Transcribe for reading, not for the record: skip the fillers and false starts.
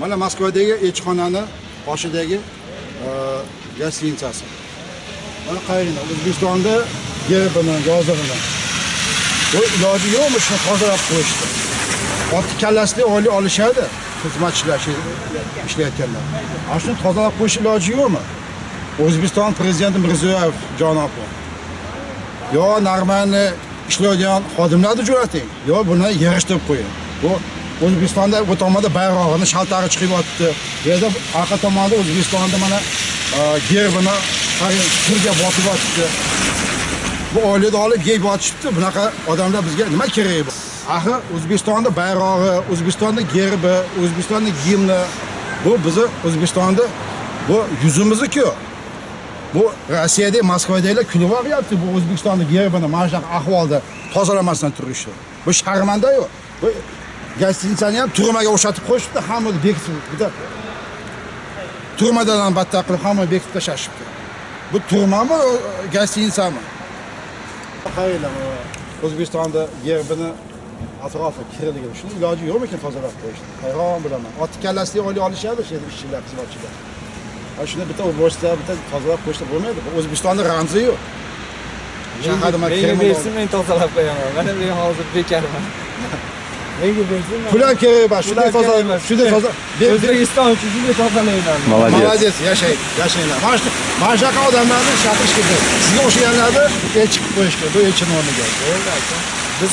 Mana Moskvadagi elchixonani qoshidagi gostinitsasi. Mana qaranglar, O'zbekistonda gerbini, yozig'ini. Bu iloji yo'qmi shuni tozalab qo'yishdi. Ot kallasini olishadi xizmatchilar ishlayotganlar. Ana shuni tozalab qo'yish iloji yo'qmi? O'zbekiston prezidenti Mirziyoyev janobi. Yo normalni ishlaydigan xodimlarni jo'nating, yo buni yig'ishtirib qo'ying. Bu O'zbekistonda bu tomonda bayrog'ini shaltari chiqyapti. Bu yerda orqa tomonda O'zbekistonda mana gerbini kirga botib yotibdi. Bu oilada olib yeyib yotishibdi. Bunaqa odamlar bizga nima kerak bu? Axir O'zbekistonda bayrog'i, O'zbekistonda gerbi, O'zbekistonda gimni bu bizni O'zbekistonda bu yuzimiz-ku. Bu Rossiyada, Moskvadagilar kulib olyapti bu O'zbekistonda gerbini mana shunaqa ahvolda tozalamasdan turishi. Bu sharmanda-yu. Bu gostinitsani ham turmaga o'xshatib qo'yishibdi, hammani bekitib. Turmadan ham battar qilib hammani bekitib tashashibdi. Bu turmami, gostinitsami? Qaranglar, O'zbekistonda gerbini atrofi kirligini shuni iloji yo'qmikan tozalab qo'yishdi. Hayron bo'laman. Ot kallasini olishadi o'sha ishchilar, xizmatchilar. Shuni bitta o'boslar bitta tozalab qo'yishda bo'lmaydi. Bu O'zbekistonning ramzi-yu. Shaharda menga bersin, men tozalab qo'yaman. Mana men hozir bekarman. Menga bersin. Pul ham kerak emas. Shunday tozalab, shunday tozalab. O'zbekiston uchun shunday tozalayman. Молодец, yashanglar. Mana shunaqa odamlarni chaqirish kerak. Sizga o'xshaganlarni elchi qilib qo'yish kerak. Bu elchini o'rniga. Biz